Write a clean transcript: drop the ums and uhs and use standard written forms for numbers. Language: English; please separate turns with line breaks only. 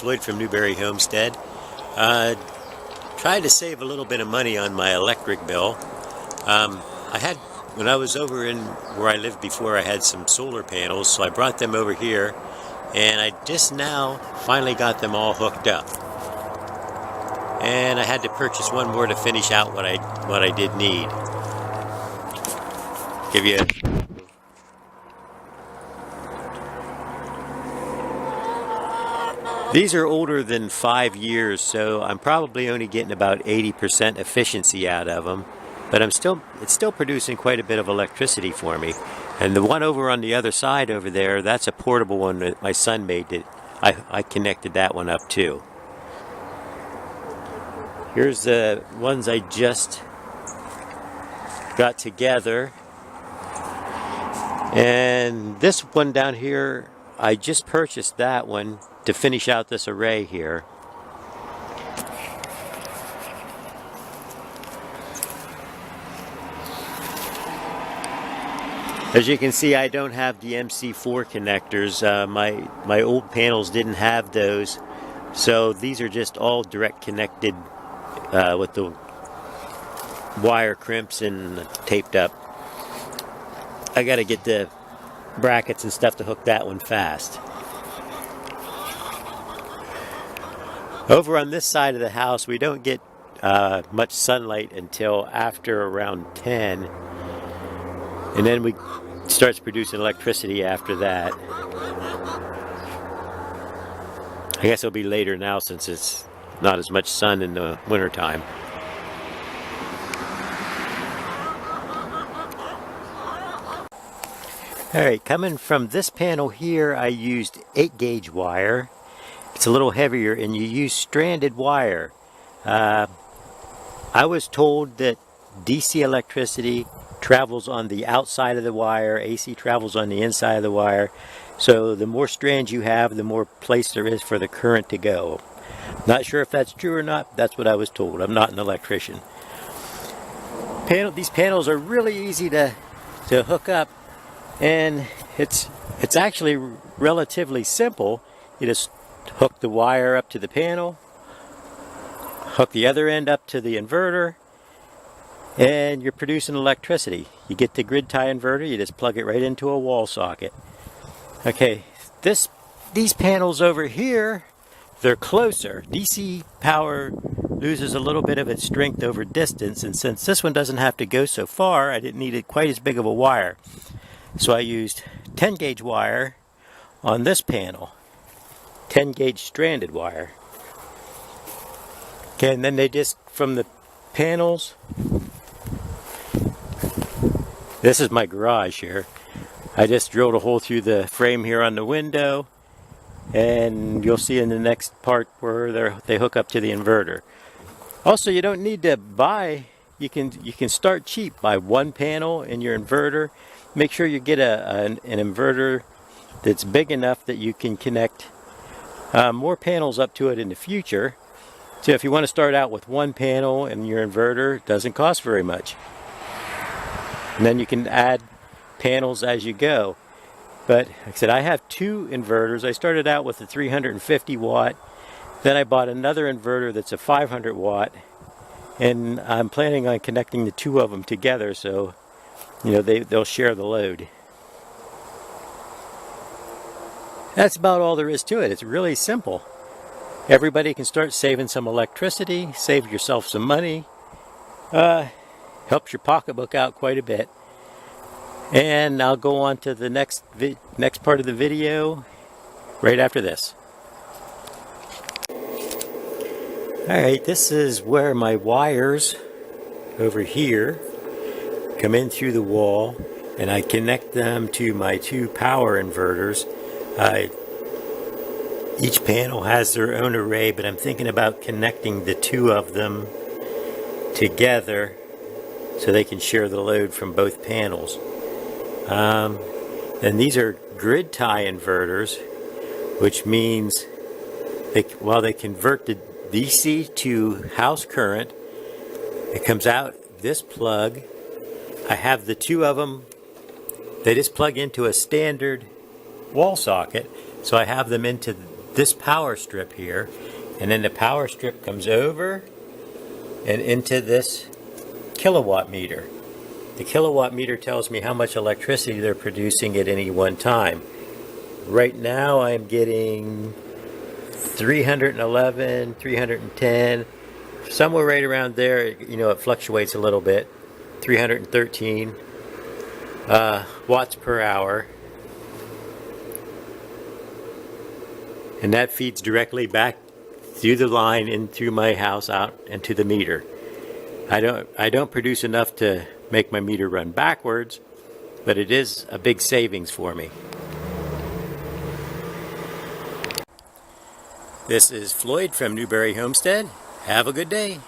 Floyd from Newberry Homestead. Trying to save a little bit of money on my electric bill. When I was over in where I lived before, I had some solar panels, so I brought them over here, and I just now finally got them all hooked up. And I had to purchase one more to finish out what I did need. Give you These are older than 5 years, so I'm probably only getting about 80% efficiency out of them. But it's still producing quite a bit of electricity for me. And the one over on the other side over there, that's a portable one that my son made. I connected that one up too. Here's the ones I just got together. And this one down here, I just purchased that one to finish out this array here. As you can see, I don't have the MC4 connectors. My old panels didn't have those, so these are just all direct connected with the wire crimps and taped up. I got to get the brackets and stuff to hook that one fast. Over on this side of the house, we don't get much sunlight until after around 10, and then we starts producing electricity after that. I guess it'll be later now since it's not as much sun in the wintertime. Alright, coming from this panel here, I used 8-gauge wire. It's a little heavier, and you use stranded wire. I was told that DC electricity travels on the outside of the wire, AC travels on the inside of the wire. So the more strands you have, the more place there is for the current to go. Not sure if that's true or not. That's what I was told. I'm not an electrician. These panels are really easy to hook up, and it's actually relatively simple. You just hook the wire up to the panel, hook the other end up to the inverter, and you're producing electricity. You get the grid tie inverter, you just plug it right into a wall socket. Okay, these panels over here, they're closer. DC power loses a little bit of its strength over distance, and since this one doesn't have to go so far, I didn't need it quite as big of a wire. So I used 10-gauge wire on this panel. 10-gauge stranded wire. Okay, and then they just, from the panels, this is my garage here. I just drilled a hole through the frame here on the window, and you'll see in the next part where they hook up to the inverter. Also, you don't need to buy, you can start cheap. Buy one panel in your inverter. Make sure you get an inverter that's big enough that you can connect more panels up to it in the future. So if you want to start out with one panel in your inverter, it doesn't cost very much. And then you can add panels as you go. But like I said, I have 2 inverters. I started out with a 350 watt. Then I bought another inverter that's a 500 watt. And I'm planning on connecting the 2 of them together, so they'll share the load. That's about all there is to it. It's really simple. Everybody can start saving some electricity, save yourself some money. Helps your pocketbook out quite a bit. And I'll go on to the next part of the video right after this. Alright, this is where my wires over here come in through the wall, and I connect them to my 2 power inverters. Each panel has their own array, but I'm thinking about connecting the 2 of them together so they can share the load from both panels. And these are grid tie inverters, which means while they convert the DC to house current, it comes out this plug. I have the 2 of them. They just plug into a standard wall socket, so I have them into this power strip here, and then the power strip comes over and into this kilowatt meter. The kilowatt meter tells me how much electricity they're producing at any one time. Right now I'm getting 311, 310, somewhere right around there. You know, it fluctuates a little bit. 313 watts per hour. And that feeds directly back through the line in through my house out into the meter. I don't produce enough to make my meter run backwards, but it is a big savings for me. This is Floyd from Newberry Homestead. Have a good day.